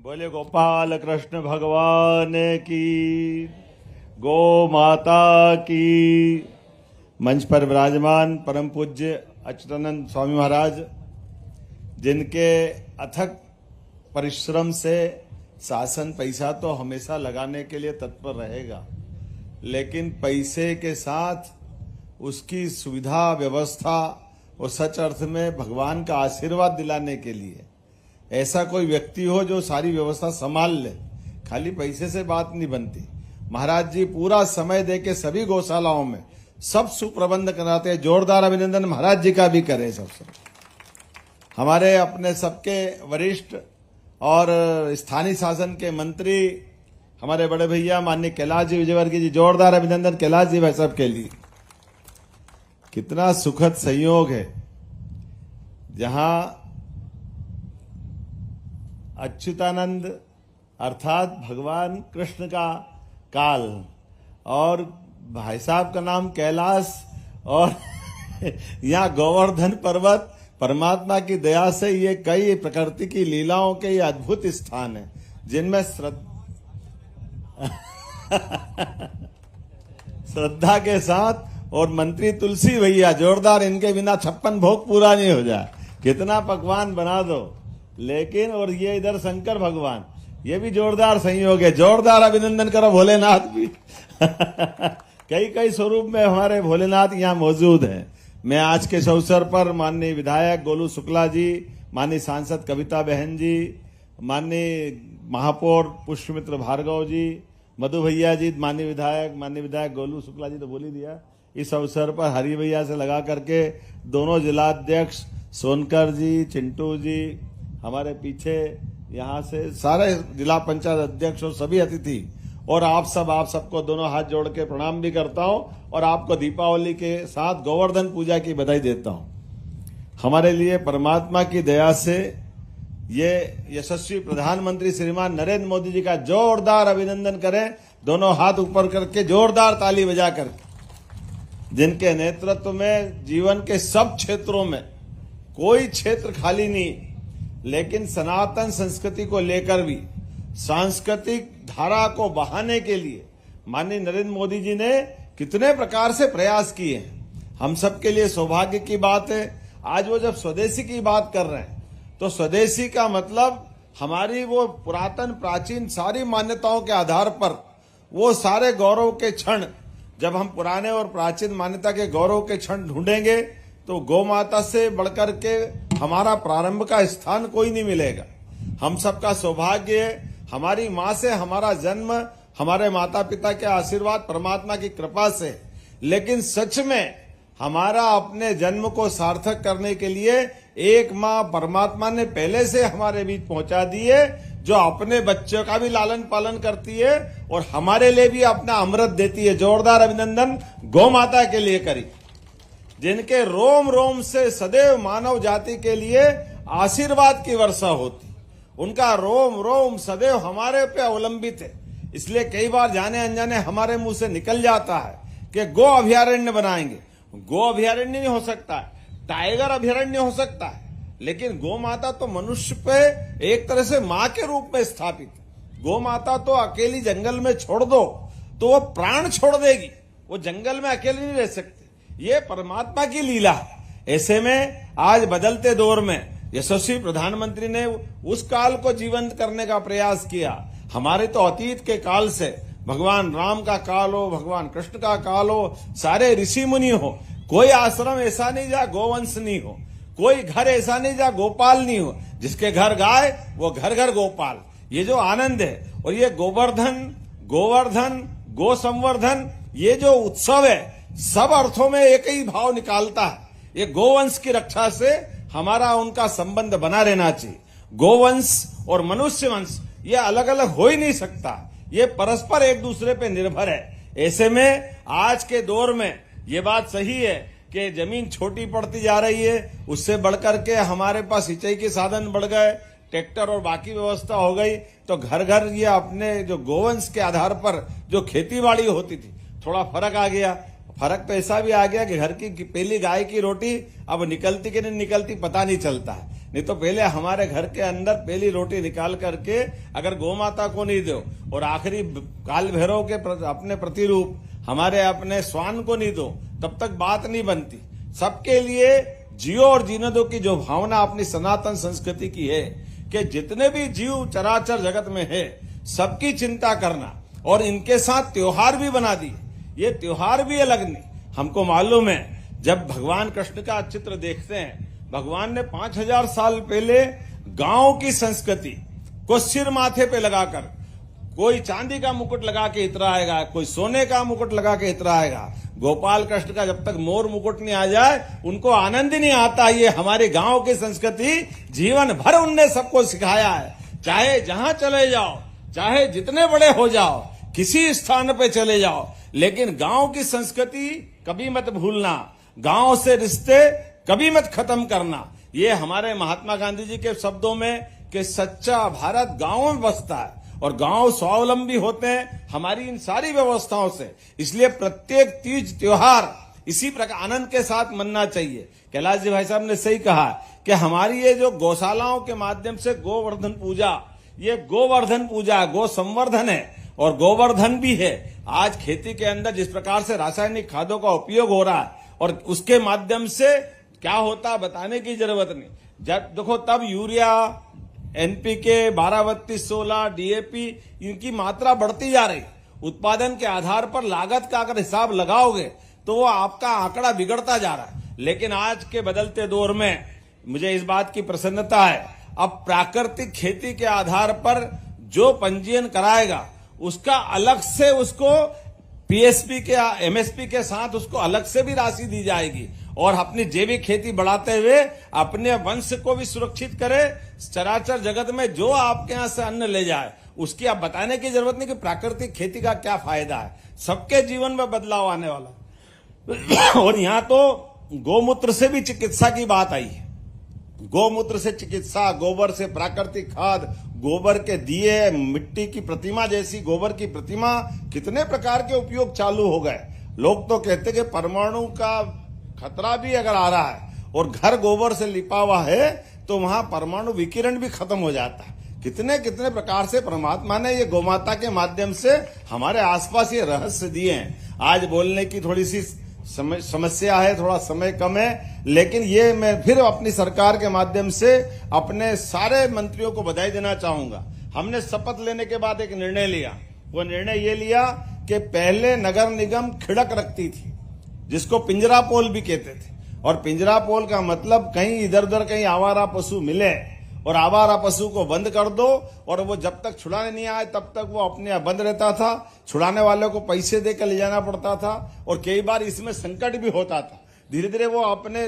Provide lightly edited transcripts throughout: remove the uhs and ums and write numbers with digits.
बोले गोपाल कृष्ण भगवान की, गौ माता की। मंच पर विराजमान परम पूज्य अच्युतानंद स्वामी महाराज, जिनके अथक परिश्रम से शासन पैसा तो हमेशा लगाने के लिए तत्पर रहेगा, लेकिन पैसे के साथ उसकी सुविधा व्यवस्था और सच अर्थ में भगवान का आशीर्वाद दिलाने के लिए ऐसा कोई व्यक्ति हो जो सारी व्यवस्था संभाल ले। खाली पैसे से बात नहीं बनती। महाराज जी पूरा समय देके सभी गौशालाओं में सब सुप्रबंध कराते हैं। जोरदार अभिनंदन महाराज जी का भी करें। सबसे हमारे अपने सबके वरिष्ठ और स्थानीय शासन के मंत्री हमारे बड़े भैया माननीय कैलाश जी विजयवर्गीय जी, जोरदार अभिनंदन कैलाश जी भाई साहब के लिए। कितना सुखद संयोग है जहां अच्युतानंद अर्थात भगवान कृष्ण का काल और भाई साहब का नाम कैलाश और यहाँ गोवर्धन पर्वत परमात्मा की दया से ये कई प्रकृति की लीलाओं के ये अद्भुत स्थान है जिनमें श्रद्धा के साथ। और मंत्री तुलसी भैया जोरदार, इनके बिना 56 भोग पूरा नहीं हो जाए। कितना पकवान बना दो, लेकिन और ये इधर शंकर भगवान, ये भी जोरदार संयोग है। जोरदार अभिनंदन करो भोलेनाथ भी। कई कई स्वरूप में हमारे भोलेनाथ यहाँ मौजूद हैं। मैं आज के इस अवसर पर माननीय विधायक गोलू शुक्ला जी, माननीय सांसद कविता बहन जी, माननीय महापौर पुष्पमित्र भार्गव जी, मधु भैया जी, माननीय विधायक गोलू शुक्ला जी तो बोल ही दिया। इस अवसर पर हरि भैया से लगा करके दोनों जिलाध्यक्ष सोनकर जी, चिंटू जी, हमारे पीछे यहाँ से सारे जिला पंचायत अध्यक्ष और सभी अतिथि और आप सबको दोनों हाथ जोड़ के प्रणाम भी करता हूँ और आपको दीपावली के साथ गोवर्धन पूजा की बधाई देता हूँ। हमारे लिए परमात्मा की दया से ये यशस्वी प्रधानमंत्री श्रीमान नरेंद्र मोदी जी का जोरदार अभिनंदन करें, दोनों हाथ ऊपर करके जोरदार ताली बजा करके, जिनके नेतृत्व में जीवन के सब क्षेत्रों में कोई क्षेत्र खाली नहीं, लेकिन सनातन संस्कृति को लेकर भी सांस्कृतिक धारा को बढ़ाने के लिए माननीय नरेंद्र मोदी जी ने कितने प्रकार से प्रयास किए हैं। हम सबके लिए सौभाग्य की बात है आज वो जब स्वदेशी की बात कर रहे हैं, तो स्वदेशी का मतलब हमारी वो पुरातन प्राचीन सारी मान्यताओं के आधार पर वो सारे गौरव के क्षण, जब हम पुराने और प्राचीन मान्यता के गौरव के क्षण ढूंढेंगे तो गौ माता से बढ़कर के हमारा प्रारंभ का स्थान कोई नहीं मिलेगा। हम सबका सौभाग्य है, हमारी माँ से हमारा जन्म, हमारे माता पिता के आशीर्वाद, परमात्मा की कृपा से। लेकिन सच में हमारा अपने जन्म को सार्थक करने के लिए एक माँ परमात्मा ने पहले से हमारे बीच पहुंचा दी है, जो अपने बच्चों का भी लालन पालन करती है और हमारे लिए भी अपना अमृत देती है। जोरदार अभिनंदन गौ माता के लिए करी, जिनके रोम रोम से सदैव मानव जाति के लिए आशीर्वाद की वर्षा होती। उनका रोम रोम सदैव हमारे पे अवलंबित है। इसलिए कई बार जाने अनजाने हमारे मुंह से निकल जाता है कि गो अभयारण्य बनाएंगे। गो अभयारण्य नहीं हो सकता है, टाइगर अभयारण्य हो सकता है, लेकिन गौ माता तो मनुष्य पे एक तरह से माँ के रूप में स्थापित है। गौ माता तो अकेली जंगल में छोड़ दो तो वो प्राण छोड़ देगी, वो जंगल में अकेली नहीं रह सकती। ये परमात्मा की लीला है। ऐसे में आज बदलते दौर में यशस्वी प्रधानमंत्री ने उस काल को जीवंत करने का प्रयास किया। हमारे तो अतीत के काल से भगवान राम का काल हो, भगवान कृष्ण का काल हो, सारे ऋषि मुनि हो, कोई आश्रम ऐसा नहीं जहाँ गोवंश नहीं हो, कोई घर ऐसा नहीं जहाँ गोपाल नहीं हो। जिसके घर गाय वो घर घर गोपाल। ये जो आनंद है और ये गोवर्धन गो संवर्धन, ये जो उत्सव है सब अर्थों में एक ही भाव निकालता है। ये गोवंश की रक्षा से हमारा उनका संबंध बना रहना चाहिए। गोवंश और मनुष्य वंश ये अलग अलग हो ही नहीं सकता, ये परस्पर एक दूसरे पे निर्भर है। ऐसे में आज के दौर में ये बात सही है कि जमीन छोटी पड़ती जा रही है, उससे बढ़कर के हमारे पास सिंचाई के साधन बढ़ गए, ट्रैक्टर और बाकी व्यवस्था हो गई, तो घर घर ये अपने जो गोवंश के आधार पर जो खेती बाड़ी होती थी थोड़ा फर्क आ गया। फर्क तो ऐसा भी आ गया कि घर की पहली गाय की रोटी अब निकलती कि नहीं निकलती पता नहीं चलता है। नहीं तो पहले हमारे घर के अंदर पहली रोटी निकाल करके अगर गौ माता को नहीं दो और आखिरी काल भैरव के अपने प्रतिरूप हमारे अपने स्वान को नहीं दो, तब तक बात नहीं बनती। सबके लिए जियो और जीने दो की जो भावना अपनी सनातन संस्कृति की है कि जितने भी जीव चराचर जगत में है सबकी चिंता करना, और इनके साथ त्योहार भी बना दिए। ये त्योहार भी अलग नहीं, हमको मालूम है जब भगवान कृष्ण का चित्र देखते हैं, भगवान ने 5000 साल पहले गांव की संस्कृति को सिर माथे पे लगाकर, कोई चांदी का मुकुट लगा के इतराएगा, कोई सोने का मुकुट लगा के इतराएगा। गोपाल कृष्ण का जब तक मोर मुकुट नहीं आ जाए उनको आनंद ही नहीं आता। ये हमारे गांव की संस्कृति जीवन भर उनने सबको सिखाया है। चाहे जहां चले जाओ, चाहे जितने बड़े हो जाओ, किसी स्थान पे चले जाओ, लेकिन गांव की संस्कृति कभी मत भूलना, गांव से रिश्ते कभी मत खत्म करना। ये हमारे महात्मा गांधी जी के शब्दों में कि सच्चा भारत गांव में बसता है और गांव स्वावलंबी होते हैं हमारी इन सारी व्यवस्थाओं से। इसलिए प्रत्येक तीज त्योहार इसी प्रकार आनंद के साथ मनना चाहिए। कैलाश जी भाई साहब ने सही कहा कि हमारी ये जो गौशालाओं के माध्यम से गोवर्धन पूजा, ये गोवर्धन पूजा, गो संवर्धन है और गोवर्धन भी है। आज खेती के अंदर जिस प्रकार से रासायनिक खादों का उपयोग हो रहा है और उसके माध्यम से क्या होता बताने की जरूरत नहीं। जब देखो तब यूरिया, एनपीके, 12-32-16, डीएपी, इनकी मात्रा बढ़ती जा रही। उत्पादन के आधार पर लागत का अगर हिसाब लगाओगे तो वो आपका आंकड़ा बिगड़ता जा रहा है। लेकिन आज के बदलते दौर में मुझे इस बात की प्रसन्नता है, अब प्राकृतिक खेती के आधार पर जो पंजीयन कराएगा उसका अलग से उसको पीएसपी के एमएसपी के साथ उसको अलग से भी राशि दी जाएगी और अपनी जैविक खेती बढ़ाते हुए अपने वंश को भी सुरक्षित करे। चराचर जगत में जो आपके यहां से अन्न ले जाए उसकी आप बताने की जरूरत नहीं कि प्राकृतिक खेती का क्या फायदा है। सबके जीवन में बदलाव आने वाला और यहां तो गौमूत्र से भी चिकित्सा की बात आई है। गौमूत्र से चिकित्सा, गोबर से प्राकृतिक खाद, गोबर के दिए, मिट्टी की प्रतिमा जैसी गोबर की प्रतिमा, कितने प्रकार के उपयोग चालू हो गए। लोग तो कहते कि परमाणु का खतरा भी अगर आ रहा है और घर गोबर से लिपा हुआ है तो वहां परमाणु विकिरण भी खत्म हो जाता है। कितने कितने प्रकार से परमात्मा ने ये गौमाता के माध्यम से हमारे आसपास ये रहस्य दिए हैं। आज बोलने की थोड़ी सी समस्या है, थोड़ा समय कम है, लेकिन ये मैं फिर अपनी सरकार के माध्यम से अपने सारे मंत्रियों को बधाई देना चाहूंगा। हमने शपथ लेने के बाद एक निर्णय लिया। वो निर्णय ये लिया कि पहले नगर निगम खिड़क रखती थी जिसको पिंजरा पोल भी कहते थे, और पिंजरा पोल का मतलब कहीं इधर उधर कहीं आवारा पशु मिले और आवारा पशु को बंद कर दो और वो जब तक छुड़ाने नहीं आए तब तक वो अपने यहाँ बंद रहता था। छुड़ाने वाले को पैसे देकर ले जाना पड़ता था और कई बार इसमें संकट भी होता था। धीरे धीरे वो अपने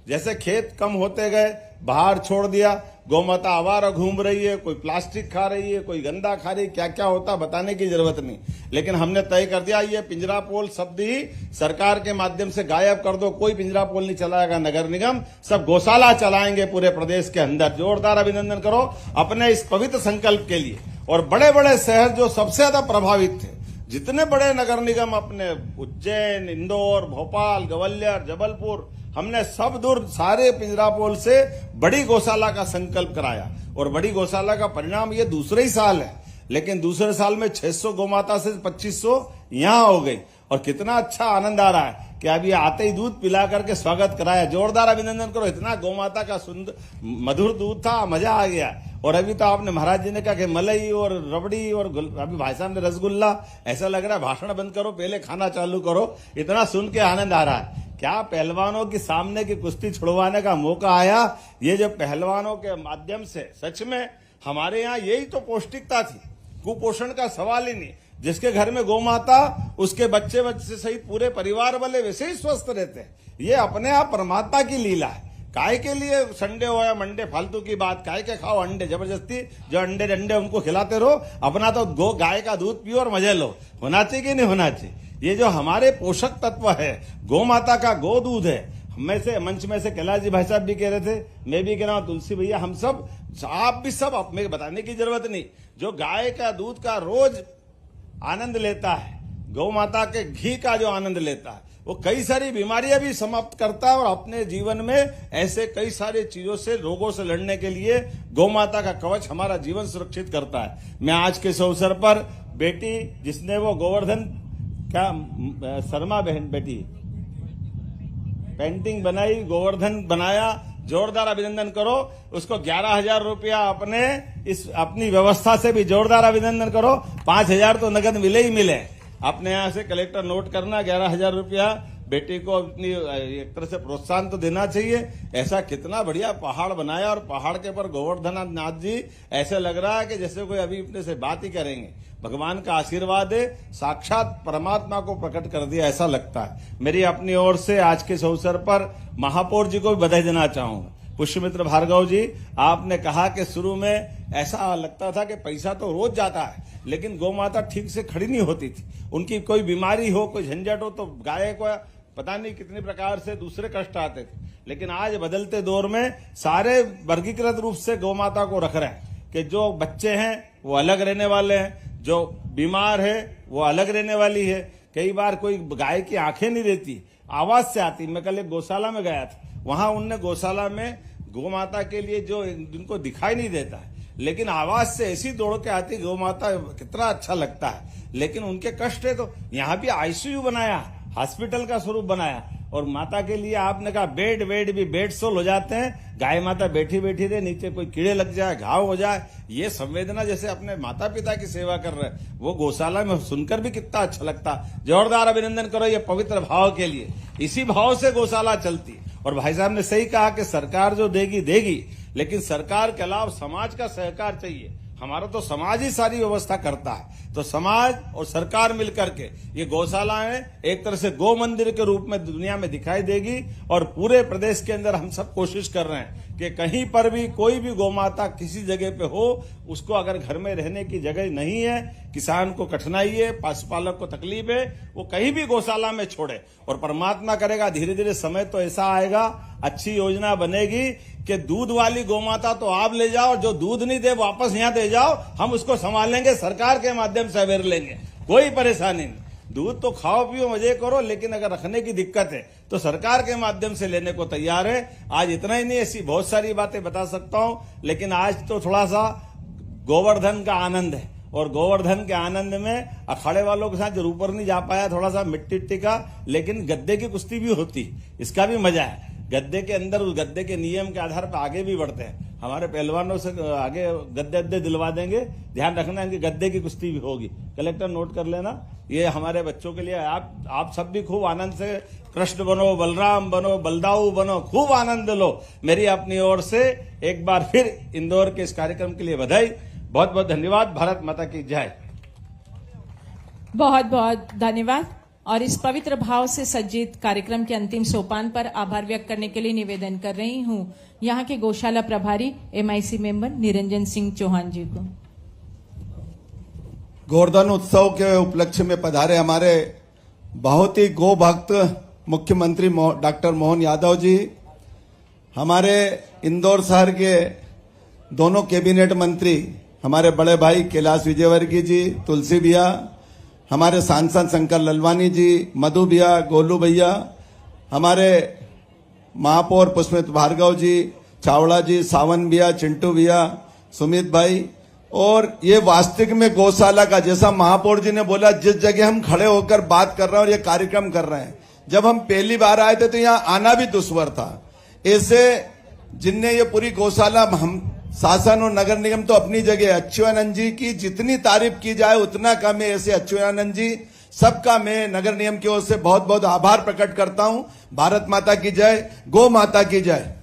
जैसे खेत कम होते गए, बाहर छोड़ दिया। गौमाता आवारा घूम रही है, कोई प्लास्टिक खा रही है, कोई गंदा खा रही है, क्या क्या होता बताने की जरूरत नहीं। लेकिन हमने तय कर दिया ये पिंजरा पोल शब्द ही सरकार के माध्यम से गायब कर दो। कोई पिंजरा पोल नहीं चलाएगा नगर निगम, सब गौशाला चलाएंगे पूरे प्रदेश के अंदर। जोरदार अभिनंदन करो अपने इस पवित्र संकल्प के लिए। और बड़े बड़े शहर जो सबसे ज्यादा प्रभावित थे, जितने बड़े नगर निगम अपने उज्जैन, इंदौर, भोपाल, ग्वालियर, जबलपुर, हमने सब दूर सारे पिंजरा पोल से बड़ी गौशाला का संकल्प कराया। और बड़ी गौशाला का परिणाम ये दूसरे ही साल है, लेकिन दूसरे साल में 600 गौमाता से 2500 यहां हो गई। और कितना अच्छा आनंद आ रहा है कि अभी आते ही दूध पिला करके स्वागत कराया। जोरदार अभिनंदन करो। इतना गौमाता का सुंदर मधुर दूध था, मजा आ गया। और अभी तो आपने महाराज जी ने कहा कि मलाई और रबड़ी और अभी भाई साहब ने रसगुल्ला, ऐसा लग रहा है भाषण बंद करो पहले खाना चालू करो। इतना सुन के आनंद आ रहा है। क्या पहलवानों की सामने की कुश्ती छुड़वाने का मौका आया। ये जो पहलवानों के माध्यम से सच में हमारे यहाँ यही तो पौष्टिकता थी, कुपोषण का सवाल ही नहीं। जिसके घर में गौ माता, उसके बच्चे बच्चे सहित पूरे परिवार वाले वैसे ही स्वस्थ रहते हैं। ये अपने आप परमात्मा की लीला है। काय के लिए संडे हो या मंडे फालतू की बात, काय के खाओ अंडे जबरदस्ती, जो अंडे उनको खिलाते रहो। अपना तो गाय का दूध पियो और मजे लो। होना चाहिए कि नहीं होना चाहिए। ये जो हमारे पोषक तत्व है, गौ माता का गो दूध है। में से मंच में से कैलाश जी भाई साहब भी कह रहे थे, मैं भी कह रहा हूं, तुलसी भैया, हम सब, आप भी सब, अपने बताने की जरूरत नहीं। जो गाय का दूध का रोज आनंद लेता है, गौ माता के घी का जो आनंद लेता है, वो कई सारी बीमारियां भी समाप्त करता है और अपने जीवन में ऐसे कई सारी चीजों से, रोगों से लड़ने के लिए गौ माता का कवच हमारा जीवन सुरक्षित करता है। मैं आज के इस अवसर पर बेटी जिसने वो गोवर्धन क्या शर्मा बहन बेटी पेंटिंग बनाई, गोवर्धन बनाया, जोरदार अभिनंदन करो। उसको 11,000 रुपया अपनी व्यवस्था से भी जोरदार अभिनंदन करो। 5,000 तो नगद मिले ही मिले। अपने यहाँ से कलेक्टर नोट करना, 11,000 रुपया बेटी को अपनी एक तरह से प्रोत्साहन तो देना चाहिए। ऐसा कितना बढ़िया पहाड़ बनाया और पहाड़ के ऊपर गोवर्धन नाथ जी, ऐसे लग रहा है कि जैसे कोई अभी अपने से बात ही करेंगे। भगवान का आशीर्वाद है, साक्षात परमात्मा को प्रकट कर दिया ऐसा लगता है। मेरी अपनी ओर से आज के इस अवसर पर महापौर जी को भी बधाई देना चाहूंगा। पुष्यमित्र भार्गव जी, आपने कहा कि शुरू में ऐसा लगता था कि पैसा तो रोज जाता है, लेकिन गौ माता ठीक से खड़ी नहीं होती थी। उनकी कोई बीमारी हो, कोई झंझट हो तो गाय को पता नहीं कितने प्रकार से दूसरे कष्ट आते थे। लेकिन आज बदलते दौर में सारे वर्गीकृत रूप से गौ माता को रख रहे हैं कि जो बच्चे हैं वो अलग रहने वाले हैं, जो बीमार है वो अलग रहने वाली है। कई बार कोई गाय की आंखें नहीं रहती, आवाज से आती। मैं कल एक गौशाला में गया था, वहां उनने गौशाला में गौ माता के लिए जो जिनको दिखाई नहीं देता है, लेकिन आवाज से ऐसी दौड़ के आती गौ माता, कितना अच्छा लगता है। लेकिन उनके कष्ट है तो यहाँ भी आईसीयू बनाया, हॉस्पिटल का स्वरूप बनाया। और माता के लिए आपने कहा बेड भी बेड सोल हो जाते हैं। गाय माता बैठी बैठी रहे, नीचे कोई कीड़े लग जाए, घाव हो जाए, ये संवेदना जैसे अपने माता पिता की सेवा कर रहे हैं, वो गौशाला में सुनकर भी कितना अच्छा लगता। जोरदार अभिनंदन करो ये पवित्र भाव के लिए। इसी भाव से गौशाला चलती। और भाई साहब ने सही कहा कि सरकार जो देगी देगी, लेकिन सरकार के अलावा समाज का सहकार चाहिए। हमारा तो समाज ही सारी व्यवस्था करता है। तो समाज और सरकार मिलकर के ये गौशालाएं एक तरह से गौ मंदिर के रूप में दुनिया में दिखाई देगी। और पूरे प्रदेश के अंदर हम सब कोशिश कर रहे हैं कि कहीं पर भी कोई भी गौ माता किसी जगह पे हो, उसको अगर घर में रहने की जगह नहीं है, किसान को कठिनाई है, पशुपालक को तकलीफ है, वो कहीं भी गौशाला में छोड़े। और परमात्मा करेगा धीरे धीरे समय तो ऐसा आएगा, अच्छी योजना बनेगी कि दूध वाली गौ माता तो आप ले जाओ, जो दूध नहीं दे वापस यहाँ दे जाओ, हम उसको संभालेंगे, सरकार के माध्यम से अवेयर लेंगे, कोई परेशानी नहीं। दूध तो खाओ पियो मजे करो, लेकिन अगर रखने की दिक्कत है तो सरकार के माध्यम से लेने को तैयार है। आज इतना ही नहीं, ऐसी बहुत सारी बातें बता सकता हूं, लेकिन आज तो थोड़ा सा गोवर्धन का आनंद है। और गोवर्धन के आनंद में अखाड़े वालों के साथ जो ऊपर नहीं जा पाया, थोड़ा सा मिट्टी का, लेकिन गद्दे की कुश्ती भी होती, इसका भी मजा है। गद्दे के अंदर उस गद्दे के नियम के आधार पर आगे भी बढ़ते हैं। हमारे पहलवानों से आगे गद्दे दिलवा देंगे, ध्यान रखना इनकी गद्दे की कुश्ती भी होगी। कलेक्टर नोट कर लेना, ये हमारे बच्चों के लिए। आप सब भी खूब आनंद से कृष्ण बनो, बलराम बनो, बलदाऊ बनो, खूब आनंद लो। मेरी अपनी ओर से एक बार फिर इंदौर के इस कार्यक्रम के लिए बधाई। बहुत बहुत धन्यवाद। भारत माता की जय। बहुत बहुत धन्यवाद। और इस पवित्र भाव से सज्जित कार्यक्रम के अंतिम सोपान पर आभार व्यक्त करने के लिए निवेदन कर रही हूं यहां के गौशाला प्रभारी MIC मेंबर निरंजन सिंह चौहान जी को। गोवर्धन उत्सव के उपलक्ष्य में पधारे हमारे बहुत ही गो भक्त मुख्यमंत्री डॉक्टर मोहन यादव जी, हमारे इंदौर शहर के दोनों कैबिनेट मंत्री, हमारे बड़े भाई कैलाश विजयवर्गीय जी, तुलसी भैया, हमारे सांसद शंकर ललवानी जी, मधु भैया, गोलू भैया, हमारे महापौर पुष्पमित्र भार्गव जी, चावड़ा जी, सावन भैया, चिंटू भैया, सुमित भाई। और ये वास्तविक में गौशाला का, जैसा महापौर जी ने बोला, जिस जगह हम खड़े होकर बात कर रहे हैं और ये कार्यक्रम कर रहे हैं, जब हम पहली बार आए थे तो यहाँ आना भी दुश्वार था। ऐसे जिनने ये पूरी गौशाला, हम शासन और नगर निगम तो अपनी जगह, अच्युतानंद जी की जितनी तारीफ की जाए उतना कम है। ऐसे अच्युतानंद जी सबका मैं नगर निगम की ओर से बहुत बहुत आभार प्रकट करता हूं। भारत माता की जय, गौ माता की जय।